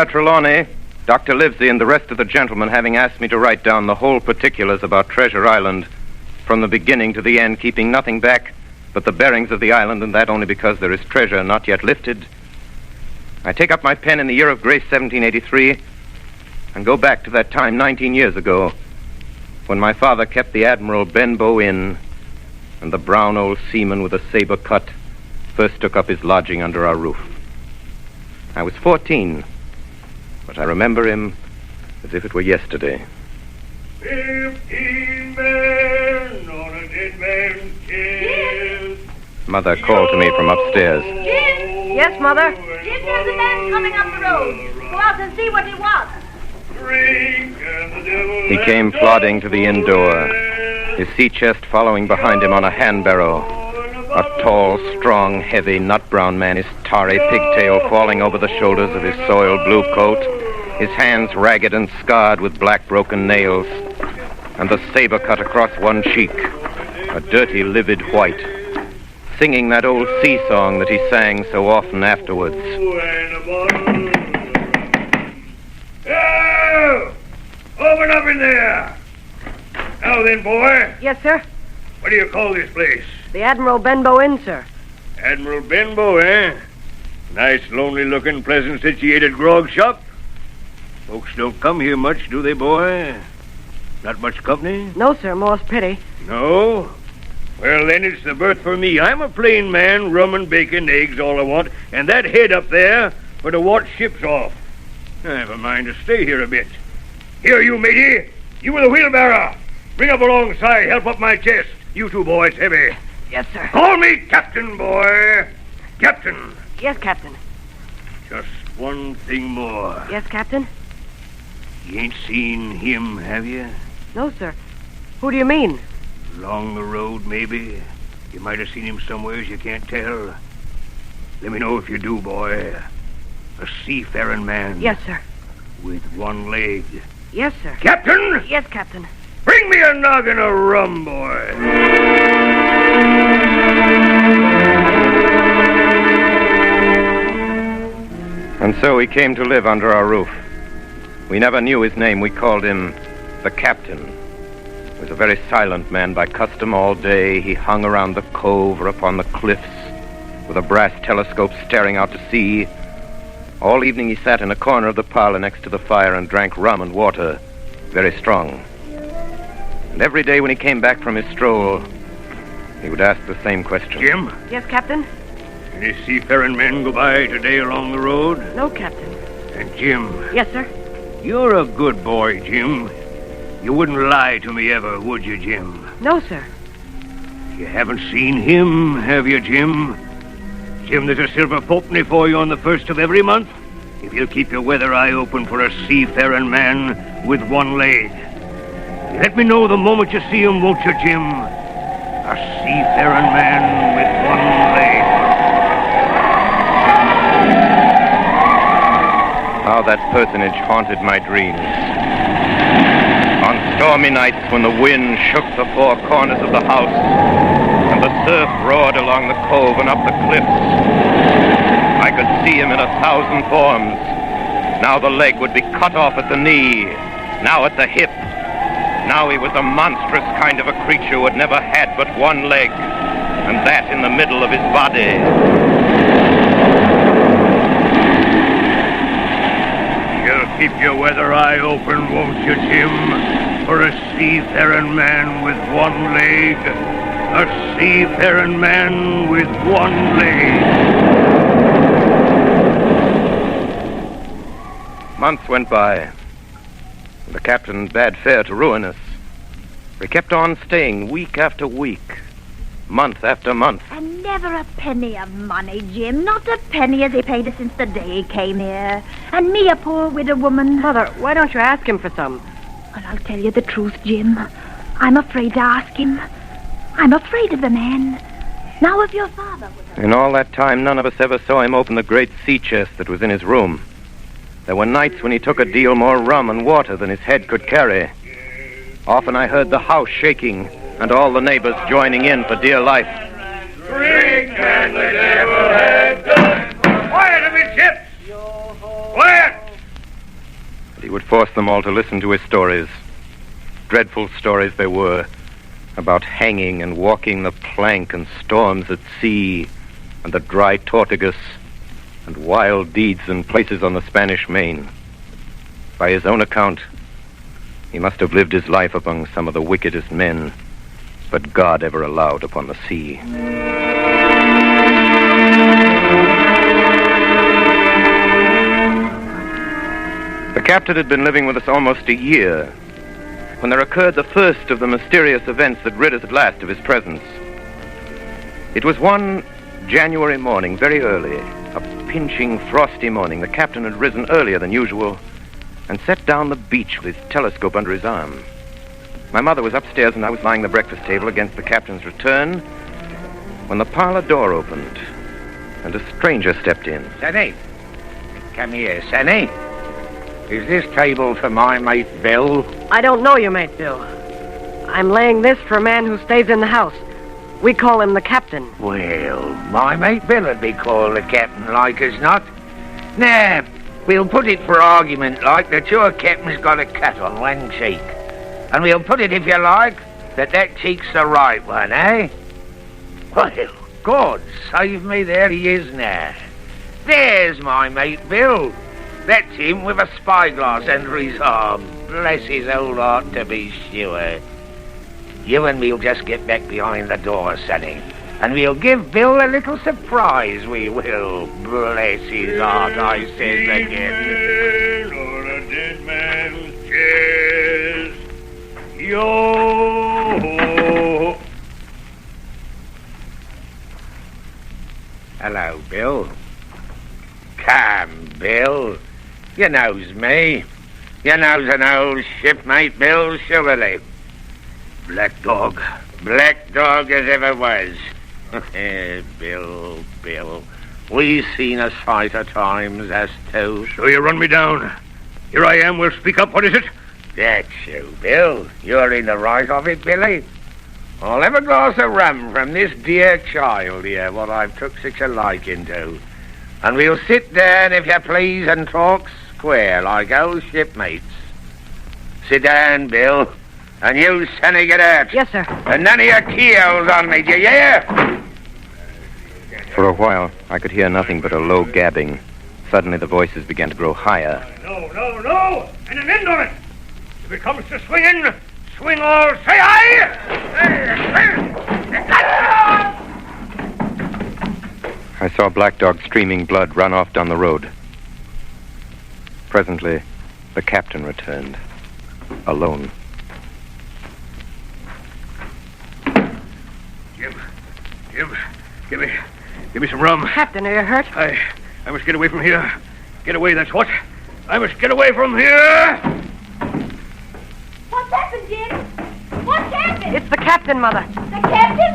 Trelawney, Dr. Livesey, and the rest of the gentlemen having asked me to write down the whole particulars about Treasure Island from the beginning to the end, keeping nothing back but the bearings of the island, and that only because there is treasure not yet lifted, I take up my pen in the year of grace 1783 and go back to that time 19 years ago when my father kept the Admiral Benbow Inn and the brown old seaman with a saber cut first took up his lodging under our roof. I was 14, but I remember him as if it were yesterday. 15 men on a dead man's chest. Mother called to me from upstairs. Jim? Yes, Mother? Jim, there's a man coming up the road. Go out and see what he wants. He came plodding to the inn door, his sea chest following behind him on a hand barrow. A tall, strong, heavy, nut-brown man, his tarry pigtail falling over the shoulders of his soiled blue coat, his hands ragged and scarred with black broken nails, and the saber cut across one cheek, a dirty, livid white, singing that old sea song that he sang so often afterwards. Oh! Open up in there! Now then, boy. Yes, sir? What do you call this place? The Admiral Benbow Inn, sir. Admiral Benbow, eh? Nice, lonely-looking, pleasant-situated grog shop. Folks don't come here much, do they, boy? Not much company? No, sir, more's pity. No? Well, then it's the berth for me. I'm a plain man, rum and bacon, eggs, all I want, and that head up there for to watch ships off. I have a mind to stay here a bit. Here, you matey. You with the wheelbarrow. Bring up alongside, help up my chest. You two boys, heavy. Yes, sir. Call me Captain, boy. Captain. Yes, Captain. Just one thing more. Yes, Captain? You ain't seen him, have you? No, sir. Who do you mean? Along the road, maybe. You might have seen him somewheres you can't tell. Let me know if you do, boy. A seafaring man. Yes, sir. With one leg. Yes, sir. Captain! Yes, Captain. Bring me a noggin of rum, boy. And so he came to live under our roof. We never knew his name. We called him the Captain. He was a very silent man by custom all day. He hung around the cove or upon the cliffs with a brass telescope staring out to sea. All evening he sat in a corner of the parlor next to the fire and drank rum and water, very strong. And every day when he came back from his stroll, he would ask the same question. Jim? Yes, Captain? Any seafaring men go by today along the road? No, Captain. And Jim? Yes, sir. You're a good boy, Jim. You wouldn't lie to me ever, would you, Jim? No, sir. You haven't seen him, have you, Jim? Jim, there's a silver fourpenny for you on the first of every month if you'll keep your weather eye open for a seafaring man with one leg. You let me know the moment you see him, won't you, Jim? A seafaring man with one leg. How that personage haunted my dreams. On stormy nights when the wind shook the four corners of the house and the surf roared along the cove and up the cliffs, I could see him in 1,000 forms. Now the leg would be cut off at the knee, now at the hip. Now he was a monstrous kind of a creature who had never had but one leg, and that in the middle of his body. You'll keep your weather eye open, won't you, Jim? For a seafaring man with one leg. A seafaring man with one leg. Months went by. The captain bade fair to ruin us. We kept on staying week after week, month after month. And never a penny of money, Jim. Not a penny has he paid us since the day he came here. And me, a poor widow woman. Mother, why don't you ask him for some? Well, I'll tell you the truth, Jim. I'm afraid to ask him. I'm afraid of the man. Now, if your father was... In all that time, none of us ever saw him open the great sea chest that was in his room. There were nights when he took a deal more rum and water than his head could carry. Often I heard the house shaking and all the neighbors joining in for dear life. Drink and the devil has done. Quiet, amidships! Quiet! he would force them all to listen to his stories. Dreadful stories they were, about hanging and walking the plank and storms at sea and the dry Tortugas and wild deeds in places on the Spanish Main. By his own account, he must have lived his life among some of the wickedest men that God ever allowed upon the sea. The captain had been living with us almost a year when there occurred the first of the mysterious events that rid us at last of his presence. It was one January morning, very early, a pinching, frosty morning. The captain had risen earlier than usual and set down the beach with his telescope under his arm. My mother was upstairs and I was lying at the breakfast table against the captain's return when the parlor door opened and a stranger stepped in. Sonny, come here, Sonny. Is this table for my mate Bill? I don't know you, mate Bill. I'm laying this for a man who stays in the house. We call him the captain. Well, my mate Bill would be called the captain like as not. Now, we'll put it for argument like that your captain's got a cut on one cheek. And we'll put it, if you like, that cheek's the right one, eh? Well, God save me, there he is now. There's my mate Bill. That's him with a spyglass under his arm. Bless his old heart, to be sure. You and me'll just get back behind the door, Sonny, and we'll give Bill a little surprise, we will. Bless his heart, I says again. Or a dead man's chest. Yo! Hello, Bill. Come, Bill. You knows me. You knows an old shipmate, Bill, surely. Black dog. Black dog as ever was. Bill. We seen a sight of times, us two. So you run me down. Here I am, we'll speak up. What is it? That's you, Bill. You're in the right of it, Billy. I'll have a glass of rum from this dear child here, what I've took such a liking to. And we'll sit down, if you please, and talk square like old shipmates. Sit down, Bill. And you, Sonny, get out. Yes, sir. And none of your keyholes on me, do you hear? For a while, I could hear nothing but a low gabbing. Suddenly, the voices began to grow higher. No. And an end on it. If it comes to swinging, swing all. Say aye! I saw Black Dog streaming blood run off down the road. Presently, the captain returned, alone. Jim, give me some rum. Captain, are you hurt? I must get away from here. Get away, that's what. I must get away from here. What's happened, Jim? What's happened? It's the captain, Mother. The captain?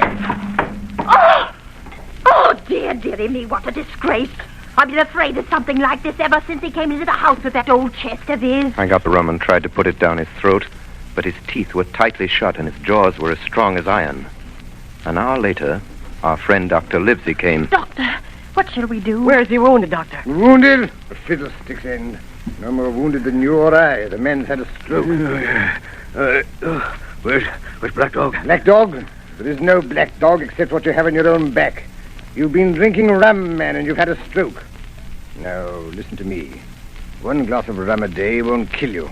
Oh, dearie me, what a disgrace. I've been afraid of something like this ever since he came into the house with that old chest of his. I got the rum and tried to put it down his throat, but his teeth were tightly shut and his jaws were as strong as iron. An hour later, our friend Dr. Livesey came. Doctor, what shall we do? Where is he wounded, Doctor? Wounded? A fiddlestick's end. No more wounded than you or I. The man's had a stroke. Where's Black Dog? Black Dog? There is no black dog except what you have on your own back. You've been drinking rum, man, and you've had a stroke. Now, listen to me. One glass of rum a day won't kill you.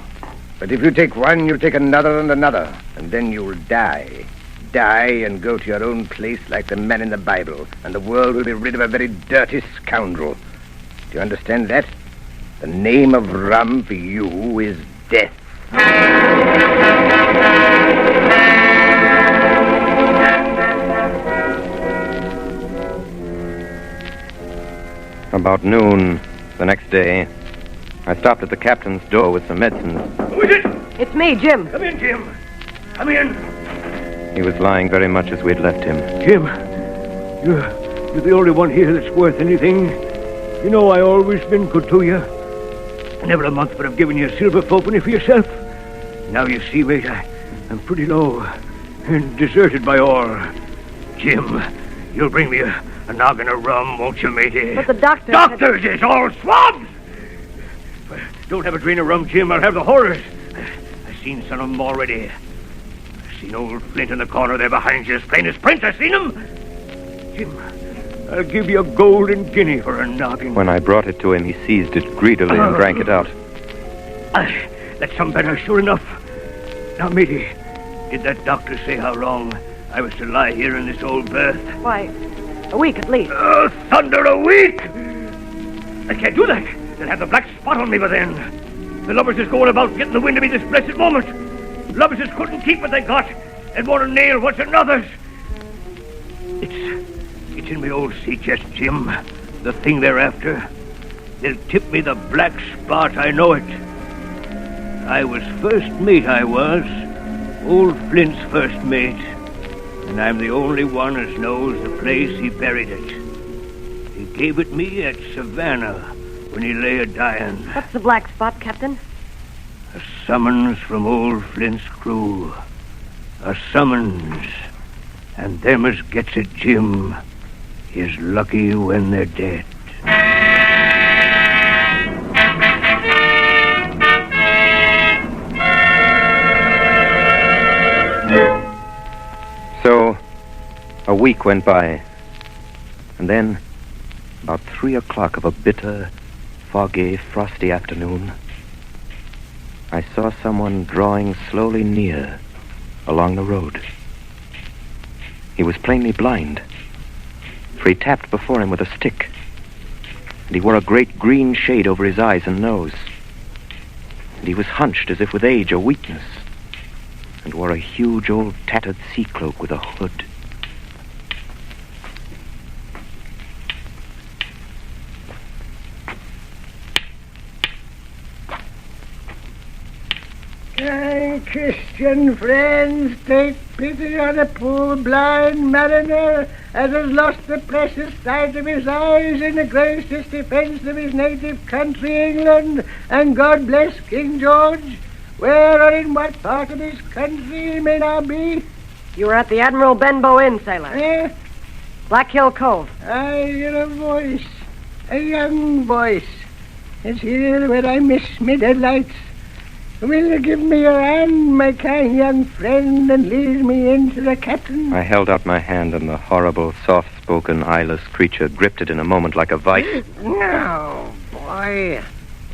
But if you take one, you'll take another and another, and then you'll die. Die and go to your own place like the man in the Bible, and the world will be rid of a very dirty scoundrel. Do you understand that? The name of rum for you is death. About noon the next day, I stopped at the captain's door with some medicines. Who is it? It's me, Jim. Come in, Jim. Come in. He was lying very much as we'd left him. Jim, you're the only one here that's worth anything. You know I always been good to you. Never a month but I've given you a silver fourpenny for yourself. Now you see, mate, I'm pretty low and deserted by all. Jim, you'll bring me a noggin of rum, won't you, matey? But the doctor... Doctors is all swabs! Don't have a drain of rum, Jim. I'll have the horrors. I've seen some of them already. I've seen old Flint in the corner there behind you, as plain as print. I've seen him. Jim, I'll give you a golden guinea for a noggin. When I brought it to him, he seized it greedily and drank it out. That's some better, sure enough. Now, matey, did that doctor say how long I was to lie here in this old berth? Why, a week at least. Oh, thunder, a week! I can't do that. They'll have the black spot on me by then. The lovers is going about getting the wind of me this blessed moment. Lovers is couldn't keep what they got and want to nail what's another's. It's in my old sea chest, Jim. The thing they're after. They'll tip me the black spot, I know it. I was first mate, I was. Old Flint's first mate. And I'm the only one as knows the place he buried it. He gave it me at Savannah when he lay a-dying. What's the black spot, Captain? A summons from old Flint's crew. A summons. And them as gets it, Jim, is lucky when they're dead. So, a week went by. And then, about 3 o'clock of a bitter, foggy, frosty afternoon, I saw someone drawing slowly near along the road. He was plainly blind, for he tapped before him with a stick, and he wore a great green shade over his eyes and nose, and he was hunched as if with age or weakness, and wore a huge old tattered sea cloak with a hood. Kind Christian friends, take pity on a poor blind mariner as has lost the precious sight of his eyes in the gracious defence of his native country, England, and God bless King George. Where or in what part of this country he may now be? You were at the Admiral Benbow Inn, sailor. Eh? Black Hill Cove. I hear a voice, a young voice. It's here where I miss me delights. Will you give me your hand, my kind young friend, and lead me in to the captain? I held out my hand, and the horrible, soft-spoken, eyeless creature gripped it in a moment like a vice. No, boy.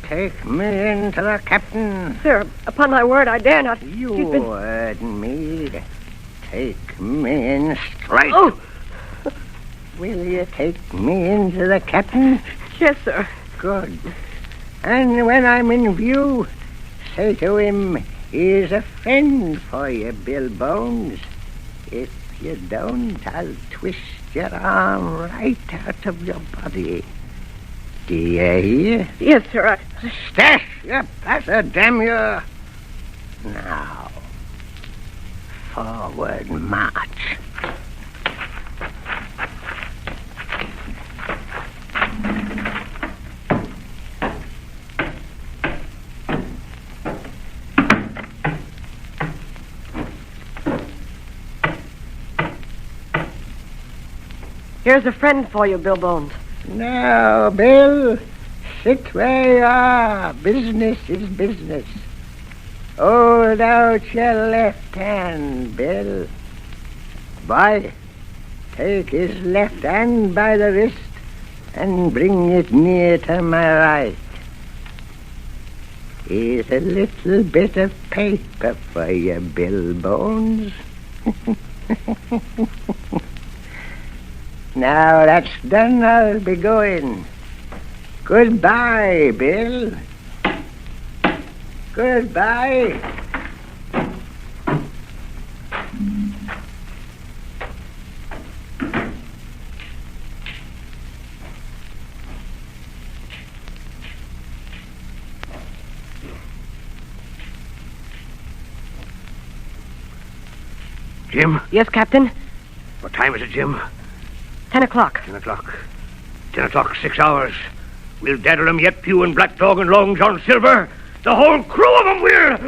Take me in to the captain. Sir, upon my word, I dare not. You heard me. Take me in straight. Oh! Will you take me into the captain? Yes, sir. Good. And when I'm in view, say to him, he's a friend for you, Bill Bones. If you don't, I'll twist your arm right out of your body. Do you hear? Yes, sir. Stash, you passer, damn you. Now, forward march. Here's a friend for you, Bill Bones. Now, Bill, sit where you are. Business is business. Hold out your left hand, Bill. Boy, take his left hand by the wrist and bring it near to my right. Here's a little bit of paper for you, Bill Bones. Now that's done, I'll be going. Goodbye, Bill. Goodbye. Jim? Yes, Captain? What time is it, Jim? 10 o'clock. 10 o'clock. 10 o'clock, 6 hours. We'll daddle 'em yet, Pew and Black Dog and Long John Silver. The whole crew of 'em will...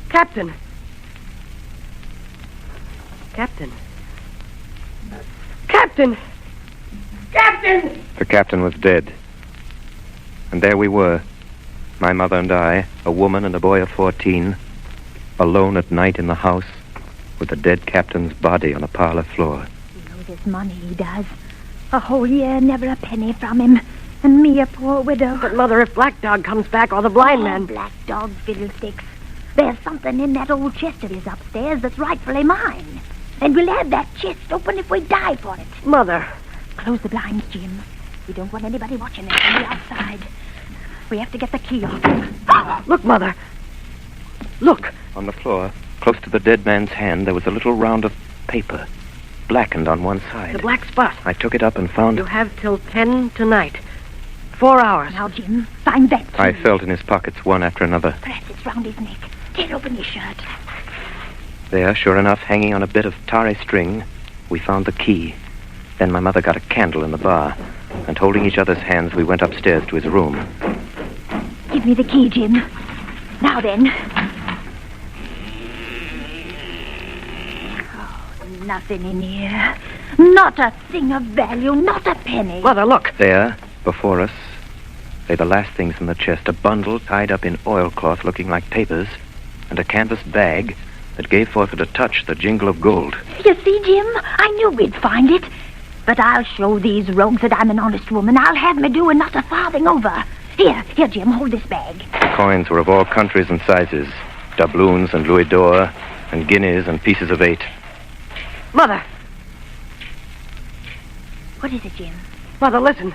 Captain. Captain. Captain! Captain! The captain was dead. And there we were, my mother and I, a woman and a boy of 14, alone at night in the house with the dead captain's body on a parlor floor. He knows his money, he does. A whole year, never a penny from him. And me, a poor widow. But, Mother, if Black Dog comes back or the blind man... Black Dog fiddlesticks. There's something in that old chest of his upstairs that's rightfully mine. And we'll have that chest open if we die for it. Mother. Close the blinds, Jim. We don't want anybody watching us from the outside. We have to get the key off him. Look, Mother. Look. On the floor, close to the dead man's hand, there was a little round of paper, blackened on one side. The black spot. I took it up and found... You have till 10 tonight. 4 hours. Now, Jim, find that key. I felt in his pockets one after another. Perhaps it's round his neck. Tear open his shirt. There, sure enough, hanging on a bit of tarry string, we found the key. Then my mother got a candle in the bar, and holding each other's hands, we went upstairs to his room. Give me the key, Jim. Now then. Oh, nothing in here. Not a thing of value, not a penny. Mother, look. There, before us, lay the last things in the chest, a bundle tied up in oilcloth looking like papers, and a canvas bag that gave forth at a touch the jingle of gold. You see, Jim, I knew we'd find it. But I'll show these rogues that I'm an honest woman. I'll have me do and not a farthing over. Here, Jim, hold this bag. The coins were of all countries and sizes, doubloons and louis d'or, and guineas and pieces of 8. Mother. What is it, Jim? Mother, listen.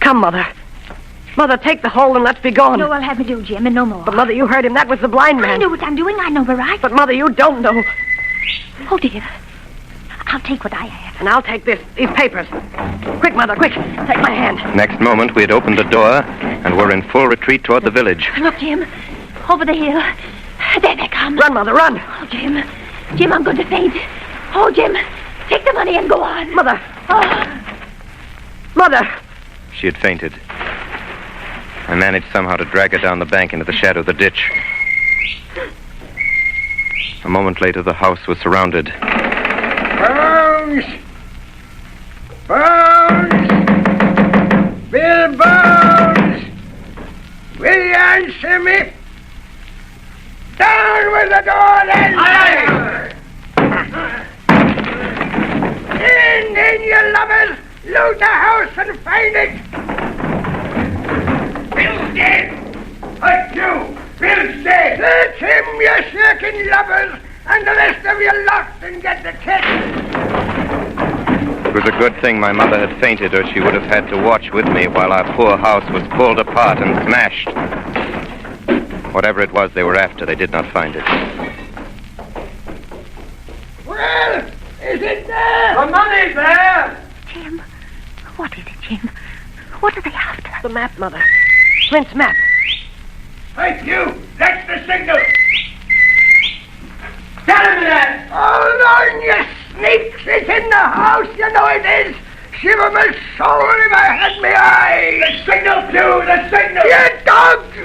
Come, Mother. Mother, take the hole and let's be gone. No, I'll have me do, Jim, and no more. But, Mother, you heard him. That was the blind man. I know what I'm doing. I know the right. But, Mother, you don't know. Oh, dear. I'll take what I have. And I'll take these papers. Quick, Mother, quick. Take my hand. Next moment, we had opened the door and were in full retreat toward the village. Look, Jim. Over the hill. There they come. Run, Mother, run. Oh, Jim. Jim, I'm going to faint. Oh, Jim. Take the money and go on. Mother. Oh. Mother. She had fainted. I managed somehow to drag her down the bank into the shadow of the ditch. A moment later, the house was surrounded. Bones! Bones! Bill Bones! Will you answer me? Down with the door, then! Aye! In, you lovers! Loot the house and find it! Bill's dead! Like you! Bill's dead! Search him, you shirking lovers, and the rest of you locked and get the check! It was a good thing my mother had fainted, or she would have had to watch with me while our poor house was pulled apart and smashed. Whatever it was they were after, they did not find it. Well, is it there? The money's there! Jim, what is it, Jim? What are they after? The map, Mother. Flint's map. Hey, you! That's the signal! Tell him that! Hold on, you sneaks! It's in the house, you know it is! Shiver my soul if I had my eye! The signal, too! The signal! You dogs!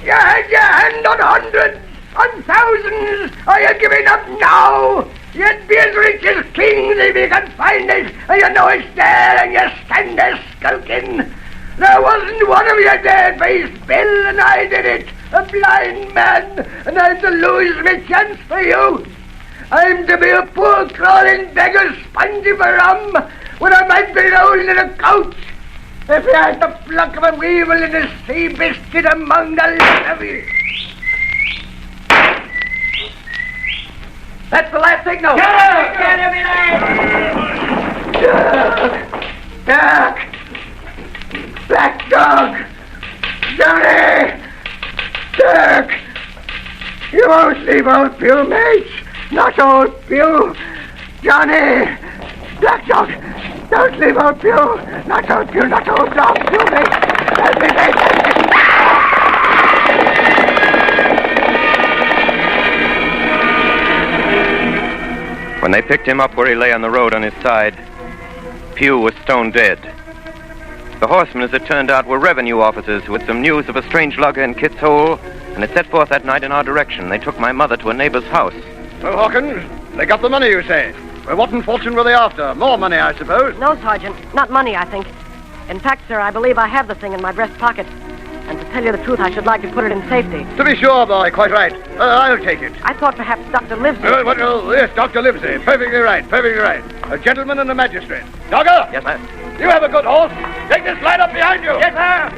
You had your hand on hundreds, on thousands! Are you giving up now? You'd be as rich as kings if you could find it, and you know it's there, and you stand there skulking. There wasn't one of you there, face Bill, and I did it, a blind man, and I'm to lose my chance for you. I'm to be a poor crawling beggar spongy for rum, when I might be rolling in a couch. If he has the pluck of a weevil in his sea biscuit among the lot of you. That's the last signal. Duck! Black dog! Johnny! Dirk! You won't leave old Bill, mate! Not old Bill! Johnny! Black dog! Don't leave old Bill! Not old Bill, not old dog! Bill, mate! Help me, mate! When they picked him up where he lay on the road on his side, Pugh was stone dead. The horsemen, as it turned out, were revenue officers who had some news of a strange lugger in Kit's Hole, and had set forth that night in our direction. They took my mother to a neighbor's house. So, Hawkins, they got the money, you say? Well, what in fortune were they after? More money, I suppose? No, Sergeant. Not money, I think. In fact, sir, I believe I have the thing in my breast pocket. And to tell you the truth, I should like to put it in safety. To be sure, boy, quite right. I'll take it. I thought perhaps Dr. Livesey... Yes, Dr. Livesey. Perfectly right, perfectly right. A gentleman and a magistrate. Dogger! Yes, sir. You have a good horse. Take this line up behind you. Yes, sir.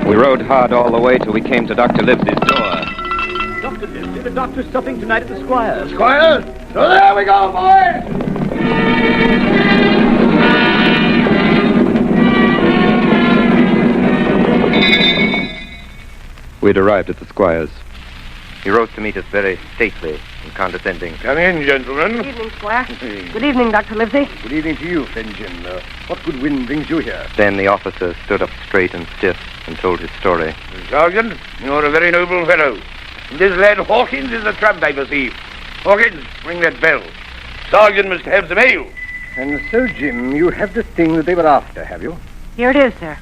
We rode hard all the way till we came to Dr. Livesey's door. Dr. Livesey, the doctor's stopping tonight at the Squire's. Squire? So there we go, boys. We'd arrived at the Squire's. He rose to meet us very stately and condescending. Come in, gentlemen. Good evening, Squire. Good evening, Dr. Livesey. Good evening to you, friend Jim. What good wind brings you here? Then the officer stood up straight and stiff and told his story. Sergeant, you're a very noble fellow. This lad Hawkins is a tramp, I perceive. Hawkins, ring that bell. Sergeant must have some ale. And so, Jim, you have the thing that they were after, have you? Here it is, sir.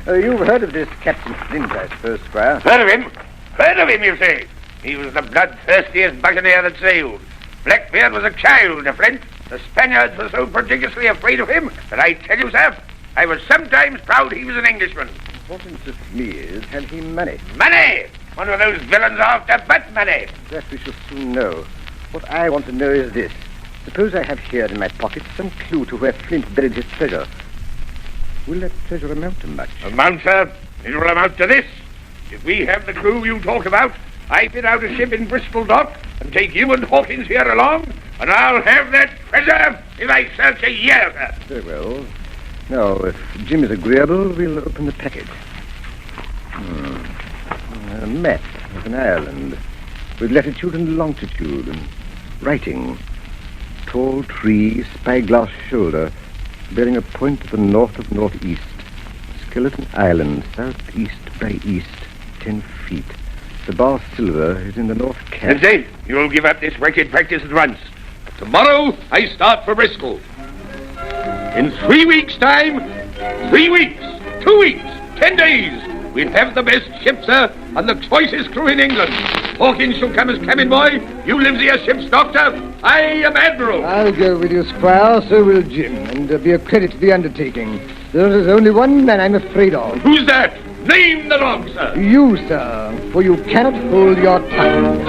You've heard of this Captain Flint, I suppose, Squire? Heard of him? Heard of him, you say? He was the bloodthirstiest buccaneer that sailed. Blackbeard was a child to Flint. The Spaniards were so prodigiously afraid of him that I tell you, sir, I was sometimes proud he was an Englishman. What interests me is, had he money? Money! One of those villains after but money. That we shall soon know. What I want to know is this. Suppose I have here in my pocket some clue to where Flint buried his treasure. Will that treasure amount to much? Amount, sir? It will amount to this. If we have the crew you talk about, I fit out a ship in Bristol Dock and take you and Hawkins here along, and I'll have that treasure if I search a year, sir. Very well. Now, if Jim is agreeable, we'll open the packet. A map of an island with latitude and longitude and writing. Tall tree, spyglass shoulder, bearing a point to the north of northeast. Skeleton Island, southeast by east, 10 feet. The bar silver is in the north cap. Livesey, you'll give up this wicked practice at once. Tomorrow, I start for Bristol. In 3 weeks' time, 3 weeks, 2 weeks, 10 days, we'll have the best ship, sir, and the choicest crew in England. Hawkins shall come as cabin boy, you Livesey as ship's doctor, I am Admiral. I'll go with you, Squire, so will Jim, and be a credit to the undertaking. There is only one man I'm afraid of. Who's that? Name the dog, sir. You, sir, for you cannot hold your tongue.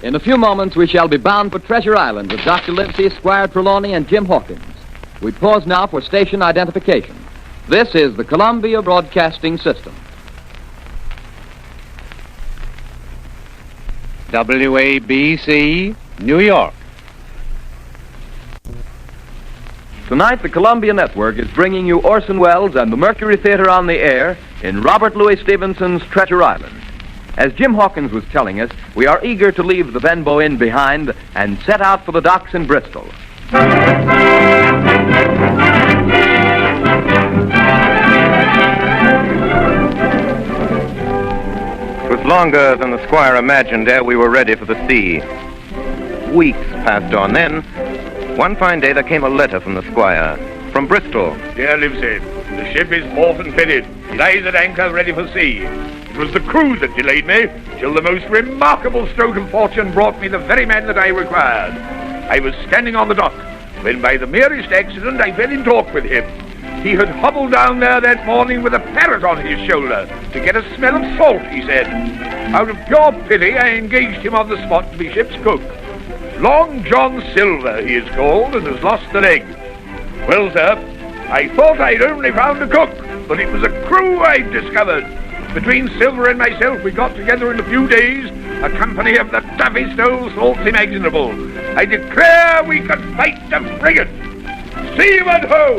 In a few moments, we shall be bound for Treasure Island with Dr. Livesey, Squire Trelawney, and Jim Hawkins. We pause now for station identification. This is the Columbia Broadcasting System. WABC, New York. Tonight, the Columbia Network is bringing you Orson Welles and the Mercury Theater on the air in Robert Louis Stevenson's Treasure Island. As Jim Hawkins was telling us, we are eager to leave the Benbow Inn behind and set out for the docks in Bristol. It was longer than the Squire imagined ere we were ready for the sea. Weeks passed on. Then, one fine day, there came a letter from the Squire, from Bristol. Dear Livesey, the ship is bought and fitted. It lies at anchor ready for sea. It It was the crew that delayed me, till the most remarkable stroke of fortune brought me the very man that I required. I was standing on the dock, when by the merest accident I fell in talk with him. He had hobbled down there that morning with a parrot on his shoulder to get a smell of salt, he said. Out of pure pity, I engaged him on the spot to be ship's cook. Long John Silver, he is called, and has lost the leg. Well, sir, I thought I'd only found a cook, but it was a crew I'd discovered. Between Silver and myself, we got together in a few days a company of the toughest old salts imaginable. I declare we could fight a frigate. Seaman ho!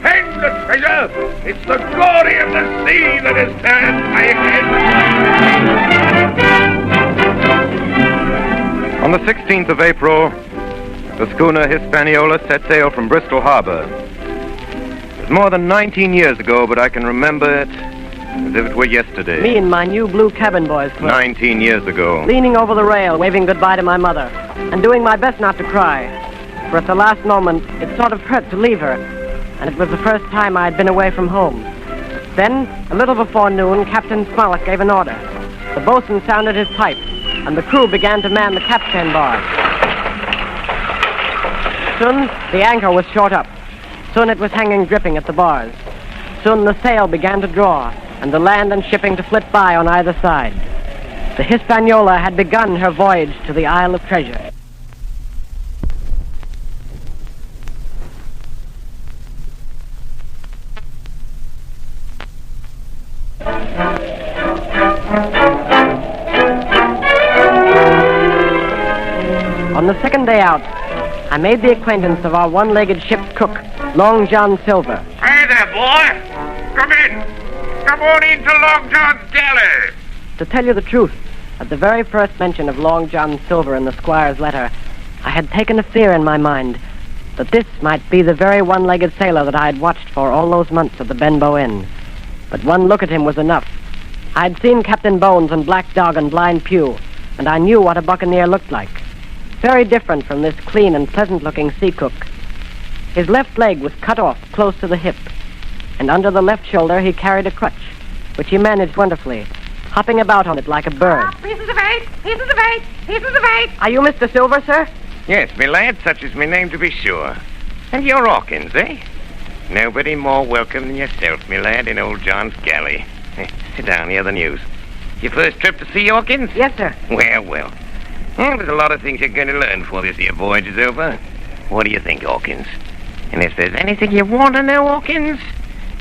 Hang the treasure! It's the glory of the sea that has turned my head. On the 16th of April, the schooner Hispaniola set sail from Bristol Harbor. It was more than 19 years ago, but I can remember it as if it were yesterday. Me in my new blue cabin boys' club. 19 years ago. Leaning over the rail, waving goodbye to my mother, and doing my best not to cry. For at the last moment, it sort of hurt to leave her, and it was the first time I had been away from home. Then, a little before noon, Captain Smollett gave an order. The boatswain sounded his pipe, and the crew began to man the capstan bars. Soon, the anchor was short up. Soon it was hanging dripping at the bars. Soon the sail began to draw, and the land and shipping to flit by on either side. The Hispaniola had begun her voyage to the Isle of Treasure. On the second day out, I made the acquaintance of our one-legged ship's cook, Long John Silver. Hey there, boy! Come in! Come on into Long John's galley! To tell you the truth, at the very first mention of Long John Silver in the Squire's letter, I had taken a fear in my mind that this might be the very one-legged sailor that I had watched for all those months at the Benbow Inn. But one look at him was enough. I had seen Captain Bones and Black Dog and Blind Pew, and I knew what a buccaneer looked like. Very different from this clean and pleasant-looking sea cook. His left leg was cut off close to the hip, and under the left shoulder he carried a crutch, which he managed wonderfully, hopping about on it like a bird. Pieces of eight! Pieces of eight! Pieces of eight! Are you Mr. Silver, sir? Yes, me lad, such is my name to be sure. And you're Hawkins, eh? Nobody more welcome than yourself, me lad, in old John's galley. Sit down, hear the news. Your first trip to sea, Hawkins? Yes, sir. Well, there's a lot of things you're going to learn before this here voyage is over. What do you think, Hawkins? And if there's anything you want to know, Hawkins,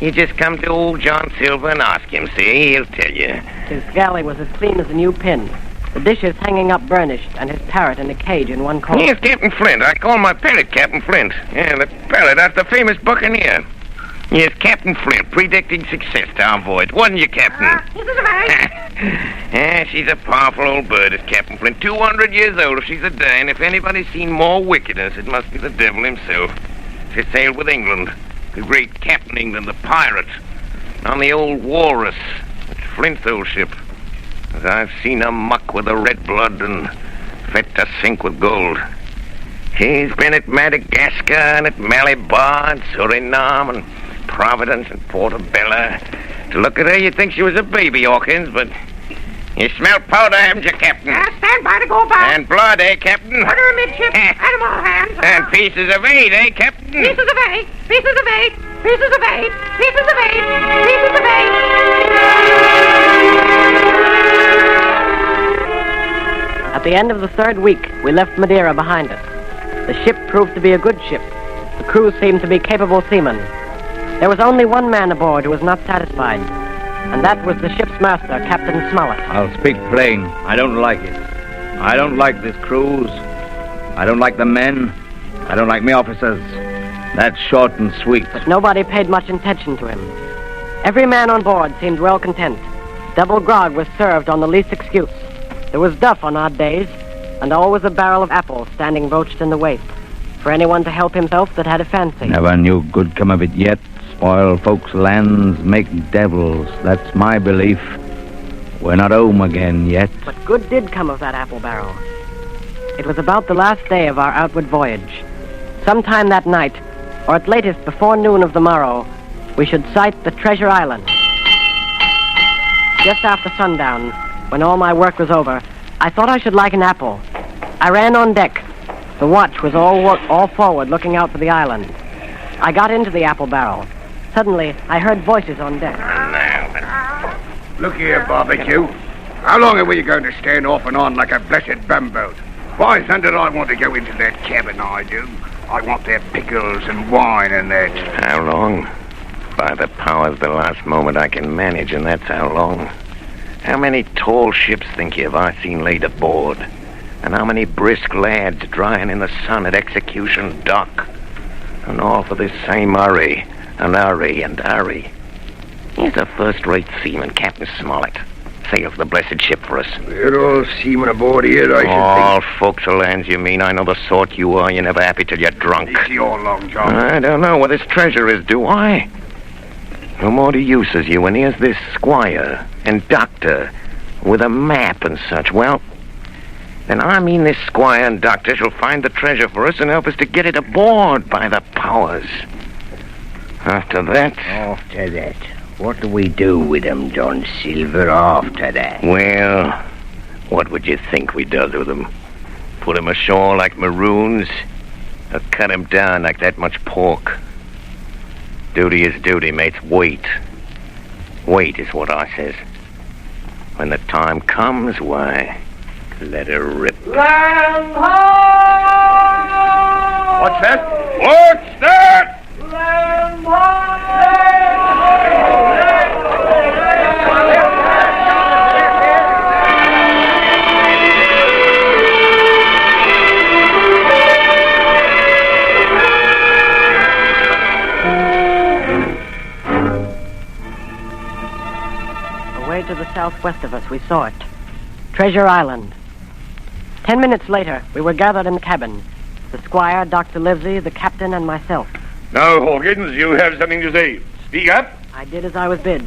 you just come to old John Silver and ask him, see? He'll tell you. His galley was as clean as a new pin. The dishes hanging up burnished, and his parrot in a cage in one corner. Yes, Captain Flint. I call my parrot Captain Flint. Yeah, the parrot, that's the famous buccaneer. Yes, Captain Flint, predicting success to our voyage. Wasn't you, Captain? Pieces of eight! She's a powerful old bird, is Captain Flint. 200 years old if she's a day, and if anybody's seen more wickedness, it must be the devil himself. She sailed with England, the great Captain England, the pirate, on the old Walrus. It's Flint's old ship. As I've seen her muck with the red blood and fit to sink with gold. She's been at Madagascar and at Malabar and Suriname and Providence and Portobello. To look at her, you'd think she was a baby, Hawkins, but you smell powder, haven't you, Captain? Stand by to go about. And blood, eh, Captain? Order amidship. Animal hands. And pieces of eight, eh, Captain? Pieces of eight. Pieces of eight. Pieces of eight. Pieces of eight. Pieces of eight. At the end of the third week, we left Madeira behind us. The ship proved to be a good ship. The crew seemed to be capable seamen. There was only one man aboard who was not satisfied, and that was the ship's master, Captain Smollett. I'll speak plain. I don't like it. I don't like this cruise. I don't like the men. I don't like me officers. That's short and sweet. But nobody paid much attention to him. Every man on board seemed well content. Double grog was served on the least excuse. There was duff on odd days, and always a barrel of apples standing broached in the waist, for anyone to help himself that had a fancy. Never knew good come of it yet. Spoil folks' lands, make devils. That's my belief. We're not home again yet. But good did come of that apple barrel. It was about the last day of our outward voyage. Sometime that night, or at latest before noon of the morrow, we should sight the Treasure Island. just after sundown, when all my work was over, I thought I should like an apple. I ran on deck. The watch was all forward, looking out for the island. I got into the apple barrel. Suddenly, I heard voices on deck. Look here, Barbecue. How long are we going to stand off and on like a blessed bumboat? Why, thunder, I want to go into that cabin, I do. I want their pickles and wine and that. How long? By the powers, the last moment I can manage, and that's how long. How many tall ships, think you, have I seen laid aboard? And how many brisk lads drying in the sun at Execution Dock? And all for this same hurry, and hurry, and hurry. Here's a first-rate seaman, Captain Smollett. Sails the blessed ship for us. We're all seamen aboard here, I should all forecastle hands, you mean? I know the sort you are. You're never happy till you're drunk. think. It's your long job. I don't know what this treasure is, do I? No more to use as you, and here's this squire and doctor with a map and such. Well, then I mean this squire and doctor shall find the treasure for us and help us to get it aboard, by the powers. After that... After that, what do we do with them, John Silver, after that? Well, what would you think we does with them? Put them ashore like maroons? Or cut them down like that much pork? Duty is duty, mates. Wait. Wait is what I says. When the time comes, why, let her rip. Land ho! What's that? What's that? Land Away to the southwest of us, we saw it. Treasure Island. 10 minutes later, we were gathered in the cabin. The squire, Dr. Livesey, the captain, and myself. Now, Hawkins, you have something to say. Speak up. I did as I was bid.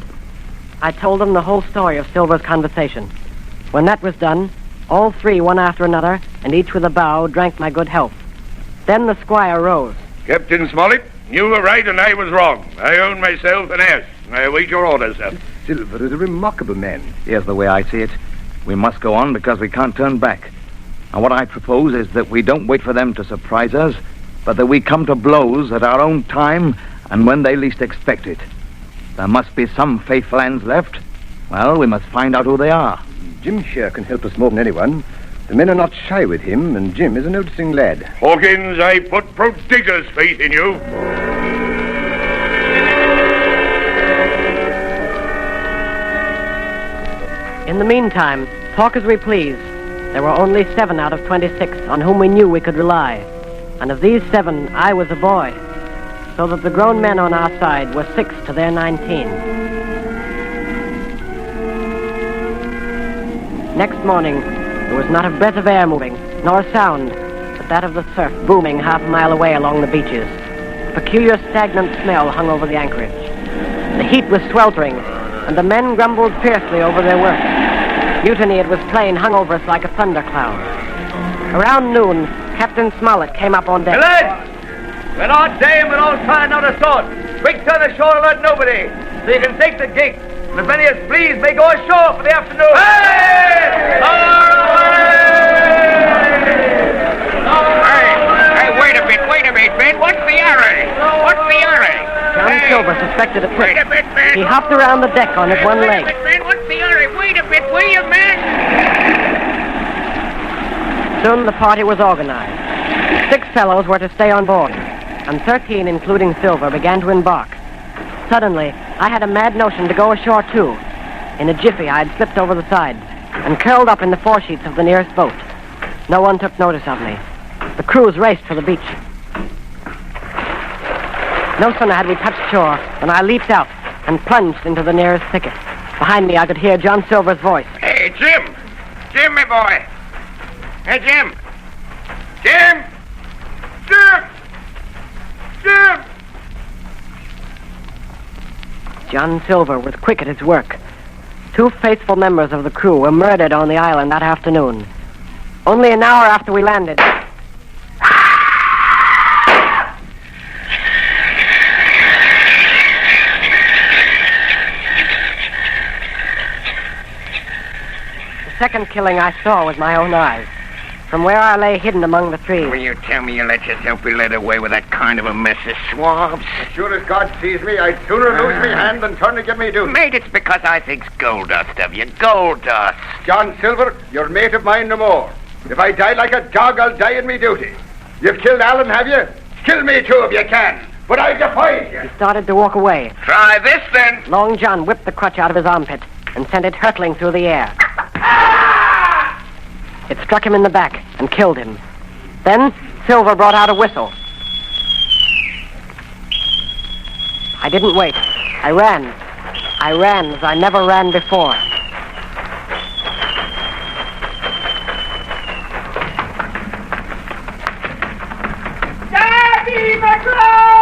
I told them the whole story of Silver's conversation. When that was done, all three, one after another, and each with a bow, drank my good health. Then the squire rose. Captain Smollett, you were right and I was wrong. I own myself an ass. I await your orders, sir. Silver is a remarkable man. Here's the way I see it. We must go on because we can't turn back. And what I propose is that we don't wait for them to surprise us, but that we come to blows at our own time and when they least expect it. There must be some faithful hands left. Well, we must find out who they are. Jim Shear can help us more than anyone. The men are not shy with him, and Jim is a noticing lad. Hawkins, I put prodigious faith in you. In the meantime, talk as we please. There were only 7 out of 26 on whom we knew we could rely. And of these 7, I was a boy. So that the grown men on our side were 6 to their 19. Next morning, there was not a breath of air moving, nor a sound, but that of the surf booming half a mile away along the beaches. A peculiar stagnant smell hung over the anchorage. The heat was sweltering, and the men grumbled fiercely over their work. Mutiny, it was plain, hung over us like a thundercloud. Around noon, Captain Smollett came up on deck. Lads! We're not dame, we're all trying not a sort. Quick to the shore and let nobody, so you can take the gig. And if any is pleased, may go ashore for the afternoon. Hey! Hey, wait a minute, Ben. What's the hurry? John Silver suspected a trick. Wait a bit, Ben. He hopped around the deck on his one leg. Wait a bit, Ben. What's the hurry? Wait a bit, will you, man? Soon the party was organized. 6 fellows were to stay on board, and 13, including Silver, began to embark. Suddenly, I had a mad notion to go ashore, too. In a jiffy, I had slipped over the side and curled up in the foresheets of the nearest boat. No one took notice of me. The crews raced for the beach. No sooner had we touched shore than I leaped out and plunged into the nearest thicket. Behind me, I could hear John Silver's voice. Hey, Jim! Jim, my boy! Hey, Jim! Jim! Jim! Jim! John Silver was quick at his work. 2 faithful members of the crew were murdered on the island that afternoon. Only an hour after we landed. second killing I saw with my own eyes. From where I lay hidden among the trees. Will you tell me you let yourself be led away with that kind of a mess of swabs? As sure as God sees me, I'd sooner lose me hand than turn to give me duty. Mate, it's because I think's gold dust of you. Gold dust. John Silver, you're mate of mine no more. If I die like a dog, I'll die in me duty. You've killed Alland, have you? Kill me too if you can. But I defy you. He started to walk away. Try this, then. Long John whipped the crutch out of his armpit and sent it hurtling through the air. It struck him in the back and killed him. Then Silver brought out a whistle. I didn't wait. I ran. I ran as I never ran before. Daddy McClaw!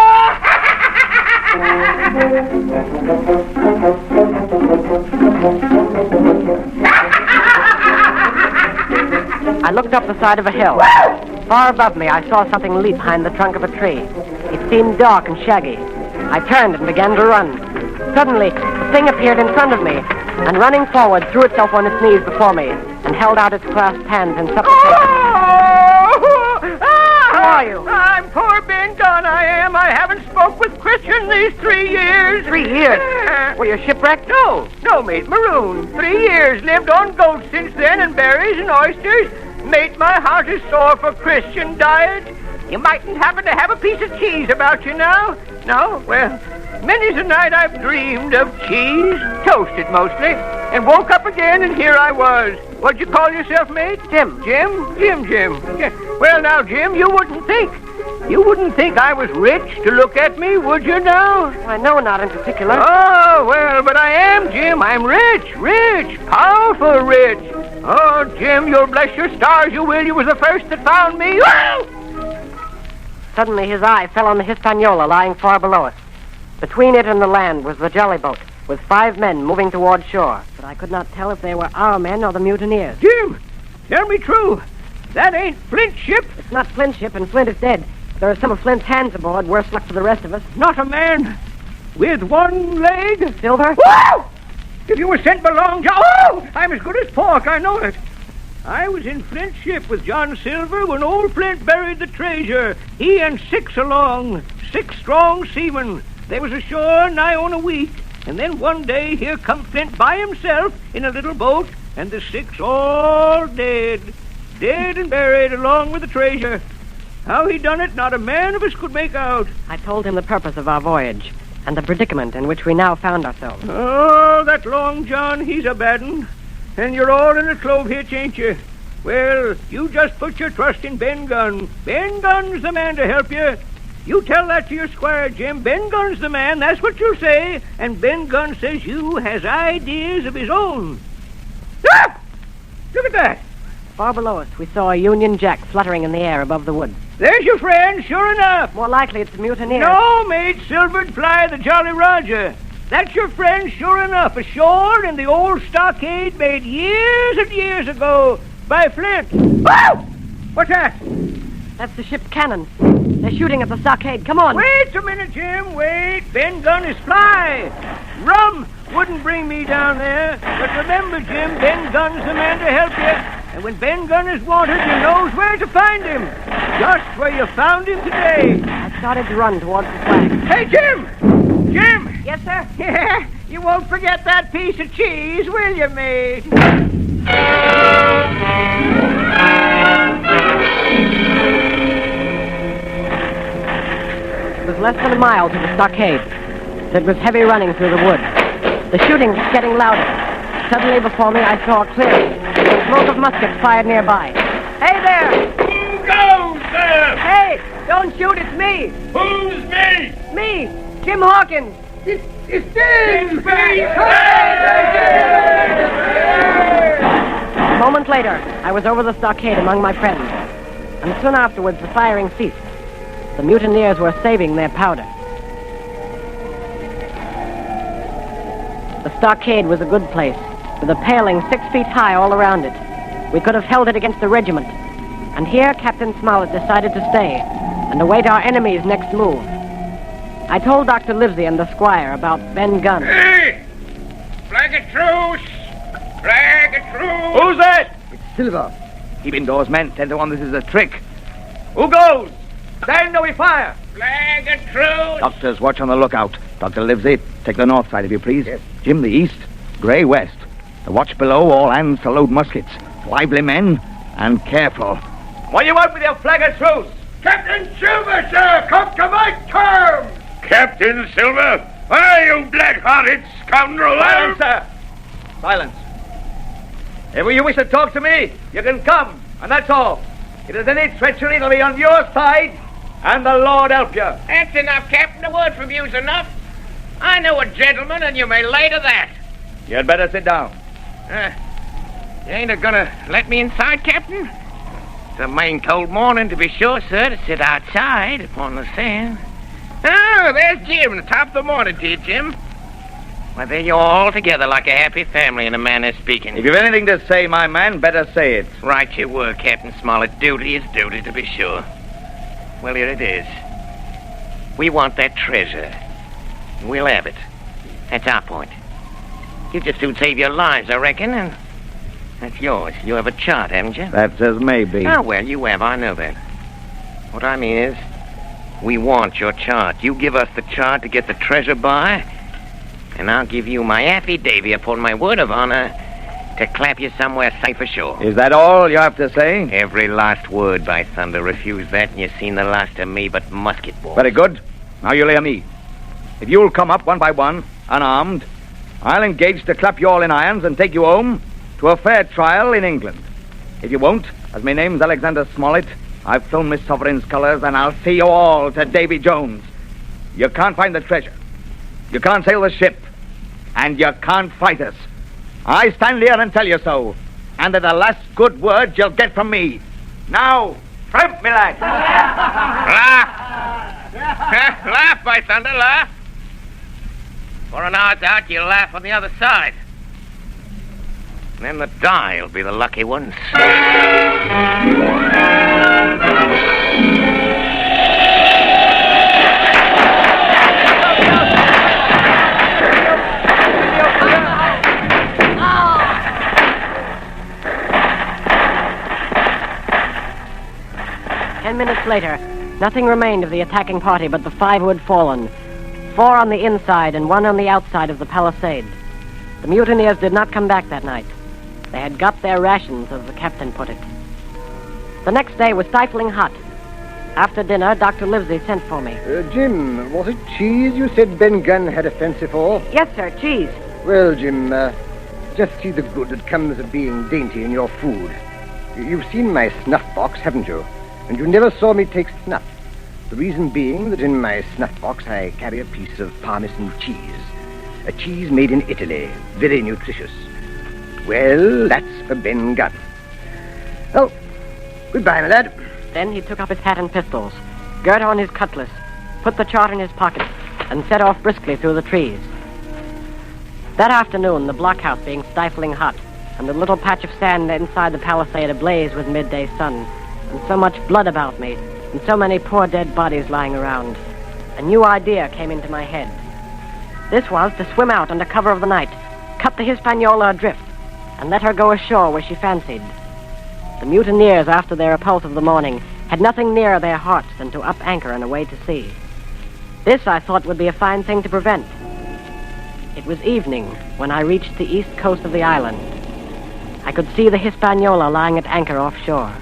I looked up the side of a hill. Far above me, I saw something leap behind the trunk of a tree. It seemed dark and shaggy. I turned and began to run. Suddenly, the thing appeared in front of me, and running forward, threw itself on its knees before me, and held out its clasped hands in supplication. Who are you? I'm poor Ben Gunn, I am. I haven't spoke with Christian these 3 years. 3 years? Were you shipwrecked? No, mate, maroon. 3 years, lived on goats since then, and berries and oysters. Mate, my heart is sore for Christian diet. You mightn't happen to have a piece of cheese about you now? No? Well, many's a night I've dreamed of cheese, toasted mostly, and woke up again, and here I was. What'd you call yourself, mate? Jim. Jim? Jim. Well, now, Jim, you wouldn't think I was rich to look at me, would you now? Why, no, not in particular. Oh, well, but I am, Jim. I'm rich, powerful rich. Oh, Jim, you'll bless your stars, you will. You was the first that found me. Suddenly his eye fell on the Hispaniola lying far below us. Between it and the land was the jolly boat, with 5 men moving toward shore. But I could not tell if they were our men or the mutineers. Jim, tell me true. That ain't Flint's ship? It's not Flint's ship, and Flint is dead. There are some of Flint's hands aboard, worse luck for the rest of us. Not a man with one leg? Silver? Woo! If you were sent by Long John... Oh! I'm as good as pork, I know it. I was in Flint's ship with John Silver when old Flint buried the treasure. He and 6 along, 6 strong seamen. They was ashore nigh on a week. And then one day here come Flint by himself in a little boat, and the 6 all dead. Dead and buried along with the treasure. How he done it, not a man of us could make out. I told him the purpose of our voyage, and the predicament in which we now found ourselves. Oh, that Long John, he's a bad 'un. And you're all in a clove hitch, ain't you? Well, you just put your trust in Ben Gunn. Ben Gunn's the man to help you. You tell that to your squire, Jim. Ben Gunn's the man, that's what you'll say. And Ben Gunn says you has ideas of his own. Ah! Look at that. Far below us, we saw a Union Jack fluttering in the air above the woods. There's your friend, sure enough. More likely it's a mutineer. No, mate, Silver'd fly the Jolly Roger. That's your friend, sure enough, ashore in the old stockade made years and years ago by Flint. Whoa! What's that? That's the ship's cannon. They're shooting at the stockade. Come on. Wait a minute, Jim. Wait. Ben Gunn is fly. Rum wouldn't bring me down there. But remember, Jim, Ben Gunn's the man to help you. And when Ben Gunn is wanted, you knows where to find him. Just where you found him today. I started to run towards the flag. Hey, Jim! Jim! Yes, sir? Yeah, you won't forget that piece of cheese, will you, mate? It was less than a mile to the stockade. It was heavy running through the woods. The shooting was getting louder. Suddenly before me, I saw a clearing. The smoke of muskets fired nearby. Hey there! Who goes there? Hey! Don't shoot, it's me! Who's me? Me! Jim Hawkins! It's Jim! A moment later, I was over the stockade among my friends. And soon afterwards, the firing ceased. The mutineers were saving their powder. The stockade was a good place, with a paling 6 feet high all around it. We could have held it against the regiment. And here Captain Smollett decided to stay and await our enemy's next move. I told Dr. Livesey and the Squire about Ben Gunn. Hey! Flag of truce! Flag of truce! Who's that? It's Silver. Keep indoors, men. 10 to 1, this is a trick. Who goes? Stand or we fire! Flag of truce! Doctors, watch on the lookout. Dr. Livesey, take the north side, if you please. Yes. Jim, the east. Gray, west. The watch below, all hands to load muskets. Lively men, and careful. What do you want with your flag of truce? Captain Silver, sir, come to my terms! Captain Silver? Why, you black-hearted scoundrel! Silence, sir! Silence. If you wish to talk to me, you can come, and that's all. If there's any treachery, it'll be on your side, and the Lord help you. That's enough, Captain. A word from you's enough. I know a gentleman, and you may lay to that. You'd better sit down. You ain't a-gonna let me inside, Captain? It's a main cold morning, to be sure, sir, to sit outside upon the sand. Oh, there's Jim, the top of the morning to you, Jim. Well, there you're all together like a happy family in a manner speaking. If you've anything to say, my man, better say it. Right you were, Captain Smollett. Duty is duty, to be sure. Well, here it is. We want that treasure. We'll have it. That's our point. You just soon save your lives, I reckon, and that's yours. You have a chart, haven't you? That's as may be. Oh, well, you have. I know that. What I mean is, we want your chart. You give us the chart to get the treasure by, and I'll give you my affidavit upon my word of honor to clap you somewhere safe ashore. Is that all you have to say? Every last word, by thunder. Refuse that, and you've seen the last of me but musket balls. Very good. Now you'll hear me. If you'll come up one by one, unarmed, I'll engage to clap you all in irons and take you home to a fair trial in England. If you won't, as my name's Alexander Smollett, I've flown Miss Sovereign's colours, and I'll see you all to Davy Jones. You can't find the treasure. You can't sail the ship. And you can't fight us. I stand here and tell you so. And they're the last good words you'll get from me. Now, tramp, me lad. Laugh. Laugh, by thunder, laugh. For an hour's out, you'll laugh on the other side. And then the die will be the lucky ones. 10 minutes later, nothing remained of the attacking party but the 5 who had fallen. 4 on the inside and 1 on the outside of the palisade. The mutineers did not come back that night. They had got their rations, as the captain put it. The next day was stifling hot. After dinner, Dr. Livesey sent for me. Jim, was it cheese you said Ben Gunn had a fancy for? Yes, sir, cheese. Well, Jim, just see the good that comes of being dainty in your food. You've seen my snuff box, haven't you? And you never saw me take snuff. The reason being that in my snuff box I carry a piece of Parmesan cheese. A cheese made in Italy, very nutritious. Well, that's for Ben Gunn. Oh, goodbye, my lad. Then he took up his hat and pistols, girt on his cutlass, put the chart in his pocket, and set off briskly through the trees. That afternoon, the blockhouse being stifling hot, and the little patch of sand inside the palisade ablaze with midday sun, and so much blood about me, and so many poor dead bodies lying around, a new idea came into my head. This was to swim out under cover of the night, cut the Hispaniola adrift, and let her go ashore where she fancied. The mutineers, after their repulse of the morning, had nothing nearer their hearts than to up anchor and away to sea. This, I thought, would be a fine thing to prevent. It was evening when I reached the east coast of the island. I could see the Hispaniola lying at anchor offshore.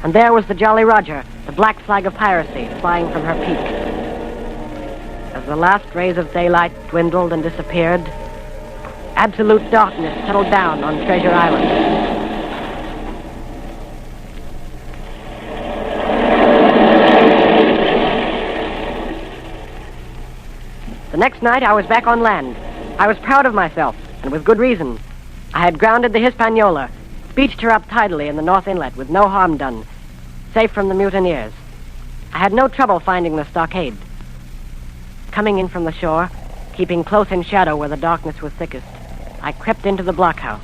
And there was the Jolly Roger, the black flag of piracy, flying from her peak. As the last rays of daylight dwindled and disappeared, absolute darkness settled down on Treasure Island. The next night, I was back on land. I was proud of myself, and with good reason. I had grounded the Hispaniola, beached her up tidily in the North Inlet with no harm done, safe from the mutineers. I had no trouble finding the stockade. Coming in from the shore, keeping close in shadow where the darkness was thickest, I crept into the blockhouse.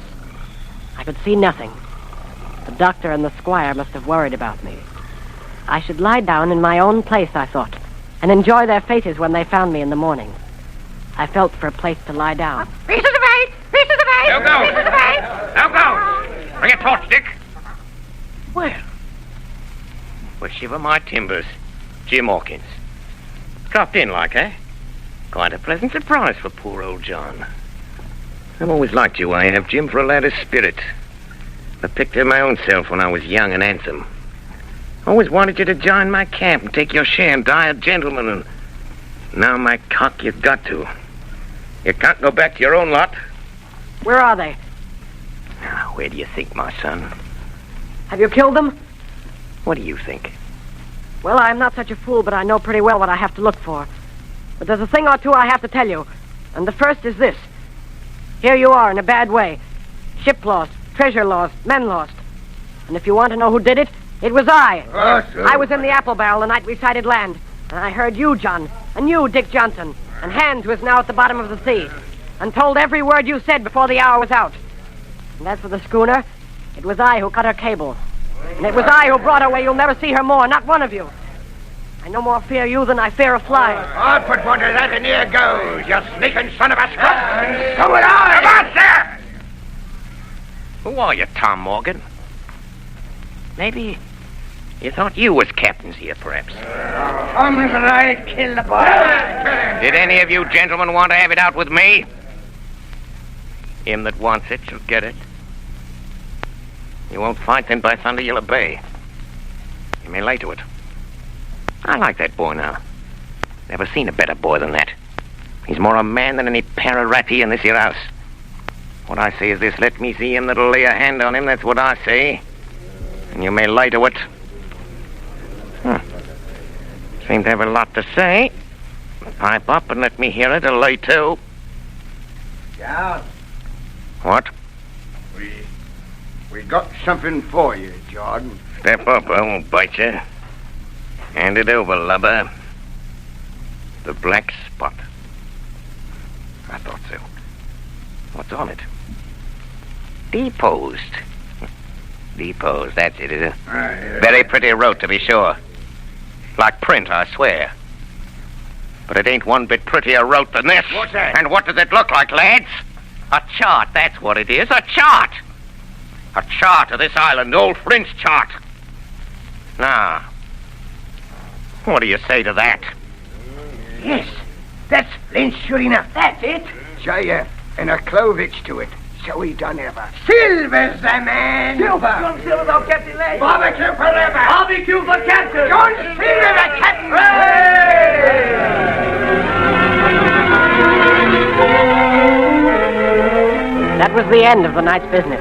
I could see nothing. The doctor and the squire must have worried about me. I should lie down in my own place, I thought, and enjoy their faces when they found me in the morning. I felt for a place to lie down. Pieces of eight! Pieces of eight! Go, go! Pieces of eight! Now goes. Bring a torch, Dick. Well, shiver my timbers. Jim Hawkins. Dropped in like, eh? Quite a pleasant surprise for poor old John. I've always liked you, I have, Jim, for a lad of spirit. I picked her my own self when I was young and handsome. Always wanted you to join my camp and take your share and die a gentleman, and now, my cock, you've got to. You can't go back to your own lot. Where are they? Now, where do you think, my son? Have you killed them? What do you think? Well, I'm not such a fool, but I know pretty well what I have to look for. But there's a thing or two I have to tell you. And the first is this. Here you are in a bad way. Ship lost, treasure lost, men lost. And if you want to know who did it, it was I. Awesome. I was in the apple barrel the night we sighted land. And I heard you, John, and you, Dick Johnson, and Hans, who is now at the bottom of the sea, and told every word you said before the hour was out. And as for the schooner, it was I who cut her cable. And it was I who brought her where you'll never see her more, not one of you. I no more fear you than I fear a fly. I'll put one to that, and here goes, you sneaking son of a scrub. So will I. Come on, sir. Who are you, Tom Morgan? Maybe you thought you was captains here, perhaps. I'm gonna kill the boy. Did any of you gentlemen want to have it out with me? Him that wants it shall get it. You won't fight, then by thunder you'll obey. You may lay to it. I like that boy now. Never seen a better boy than that. He's more a man than any pararati in this here house. What I say is this, let me see him that'll lay a hand on him, that's what I say. And you may lay to it. Seem to have a lot to say. Pipe up and let me hear it, or lay to. John. What? We got something for you, Jordan. Step up, I won't bite you. Hand it over, lubber. The black spot. I thought so. What's on it? Deposed. Deposed, that's it, is it? Very pretty wrote, to be sure. Like print, I swear. But it ain't one bit prettier wrote than this. What's that? And what does it look like, lads? A chart, that's what it is, a chart. A chart of this island, old Flint's chart. Now, what do you say to that? Yes, that's Flint, sure enough. That's it. JF, and a clovage to it. So we done ever. Silver's the man. Silver. John Silver, thou Captain Lane. Barbecue forever. Barbecue for Captain. John Silver, the captain. That was the end of the night's business.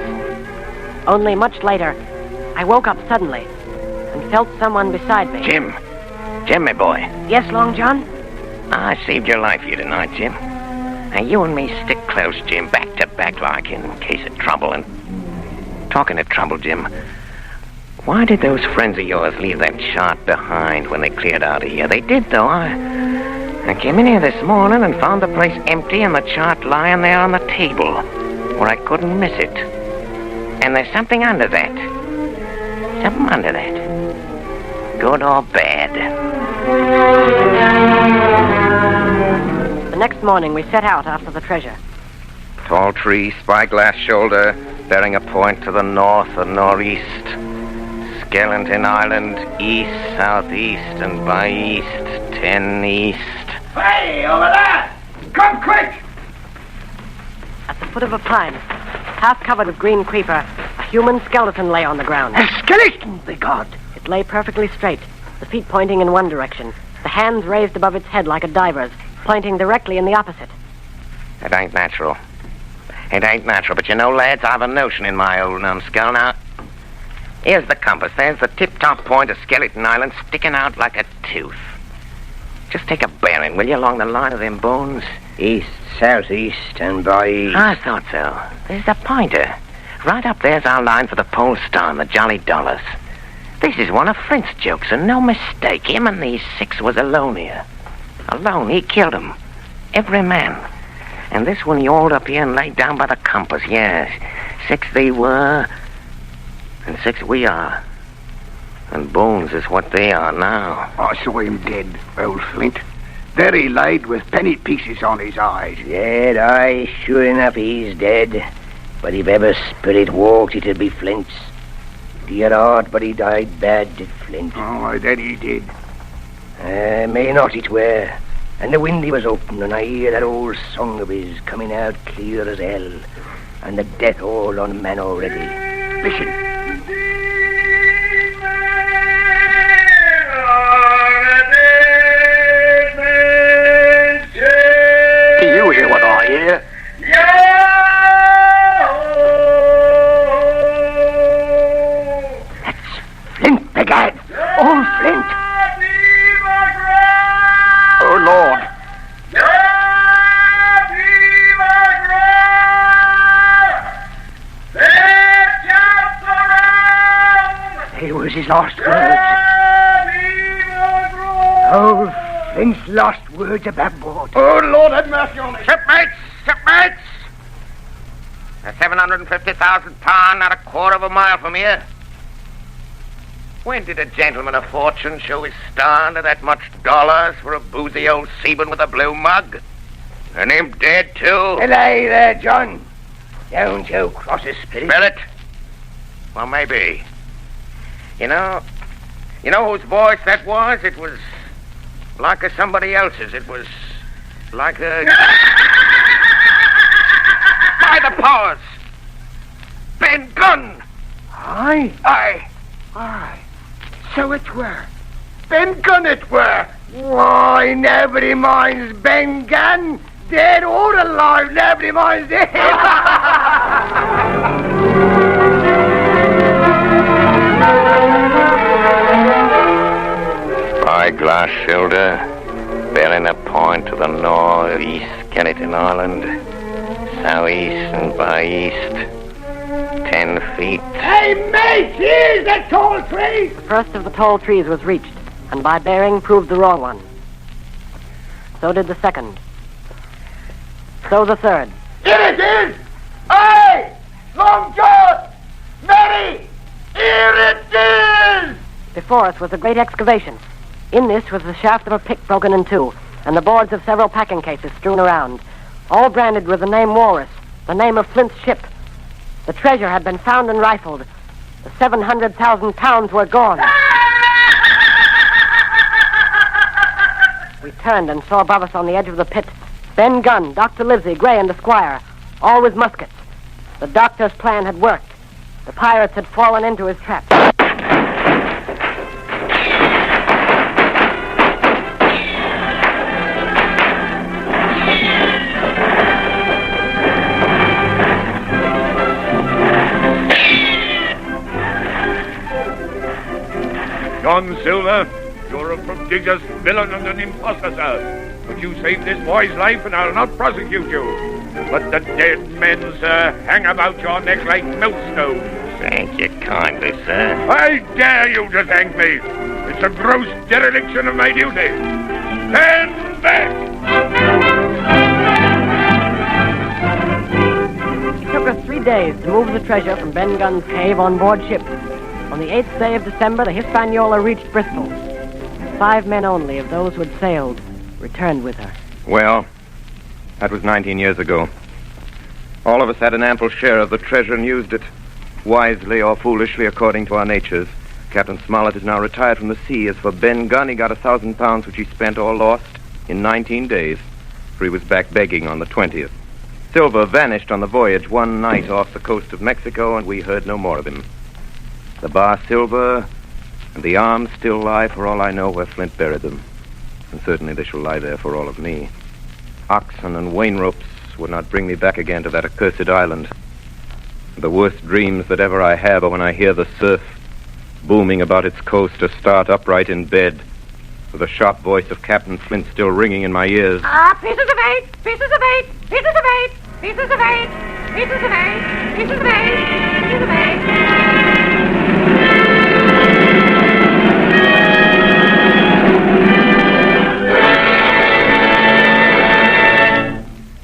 Only much later, I woke up suddenly and felt someone beside me. Jim, my boy. Yes, Long John? I saved your life here tonight, Jim. Now, you and me stick close, Jim, back to back like, in case of trouble. And talking of trouble, Jim, why did those friends of yours leave that chart behind when they cleared out of here? They did, though. I came in here this morning and found the place empty and the chart lying there on the table where I couldn't miss it. And there's something under that. Something under that. Good or bad. The next morning, we set out after the treasure. Tall tree, spyglass shoulder, bearing a point to the north and northeast. Skeleton Island, east, southeast, and by east, 10 east. Hey, over there! Come quick! At the foot of a pine, half covered with green creeper, a human skeleton lay on the ground. A skeleton, by God! It lay perfectly straight, the feet pointing in one direction, the hands raised above its head like a diver's, pointing directly in the opposite. It ain't natural. It ain't natural, but you know, lads, I've a notion in my old numbskull. Now, here's the compass. There's the tip-top point of Skeleton Island sticking out like a tooth. Just take a bearing, will you, along the line of them bones? East, southeast, and by east. I thought so. There's the pointer. Right up there's our line for the Pole Star and the Jolly Dollars. This is one of Flint's jokes, and no mistake. Him and these 6 was alone here. Alone, he killed 'em. Every man. And this one he hauled up here and laid down by the compass, yes. 6 they were, and 6 we are. And bones is what they are now. I saw him dead, old Flint. There he laid with penny pieces on his eyes. Dead, aye, sure enough he's dead. But if ever spirit walked, it'd be Flint's. Dear heart, but he died bad, did Flint. Oh, that he did. May not it were. And the windy was open, and I hear that old song of his coming out clear as hell, and the death all on man already. Listen. Do you hear what I hear? That's Flint, begad. Old Flint. Oh, Lord. It was his last words. Oh, Flint's last words about board. Oh, Lord, have mercy on us. Shipmates! Shipmates! They're 750,000 pound, not a quarter of a mile from here. When did a gentleman of fortune show his stand at that much dollars for a boozy old seaman with a blue mug? And him dead, too? Hello there, John. Don't you cross a spirit. Spirit? Well, maybe. You know whose voice that was? It was like somebody else's. It was like a... By the powers! Ben Gunn! Aye. So it were. Ben Gunn it were. Why, nobody minds Ben Gunn. Dead or alive, nobody minds him. Spyglass shoulder, bearing a point to the north-east, Skeleton Island, southeast and by east, 10 feet. Hey, mate, here's the tall tree. The first of the tall trees was reached, and by bearing proved the wrong one. So did the second. So the third. Here it is! Aye! Long John! Mary! Here it is! Before us was a great excavation. In this was the shaft of a pick broken in two, and the boards of several packing cases strewn around, all branded with the name Walrus, the name of Flint's ship. The treasure had been found and rifled. The 700,000 pounds were gone. We turned and saw above us on the edge of the pit Ben Gunn, Dr. Livesey, Gray, and the Squire, all with muskets. The doctor's plan had worked. The pirates had fallen into his trap. John Silver, you're a prodigious villain and an impostor, sir. But you saved this boy's life, and I'll not prosecute you. Let the dead men, sir, hang about your neck like millstones. Thank you kindly, sir. I dare you to thank me. It's a gross dereliction of my duty. Stand back! It took us 3 days to move the treasure from Ben Gunn's cave on board ship. On the 8th day of December, the Hispaniola reached Bristol. 5 men only of those who had sailed returned with her. Well, that was 19 years ago. All of us had an ample share of the treasure and used it, wisely or foolishly according to our natures. Captain Smollett is now retired from the sea. As for Ben Gunn, he got 1,000 pounds, which he spent all lost in 19 days, for he was back begging on the 20th. Silver vanished on the voyage one night off the coast of Mexico, and we heard no more of him. The bar silver and the arms still lie, for all I know, where Flint buried them. And certainly they shall lie there for all of me. Oxen and wain ropes would not bring me back again to that accursed island. The worst dreams that ever I have are when I hear the surf booming about its coast, or start upright in bed, with the sharp voice of Captain Flint still ringing in my ears. Pieces of 8, pieces of 8, pieces of 8, pieces of 8, pieces of 8, pieces of 8, pieces of 8.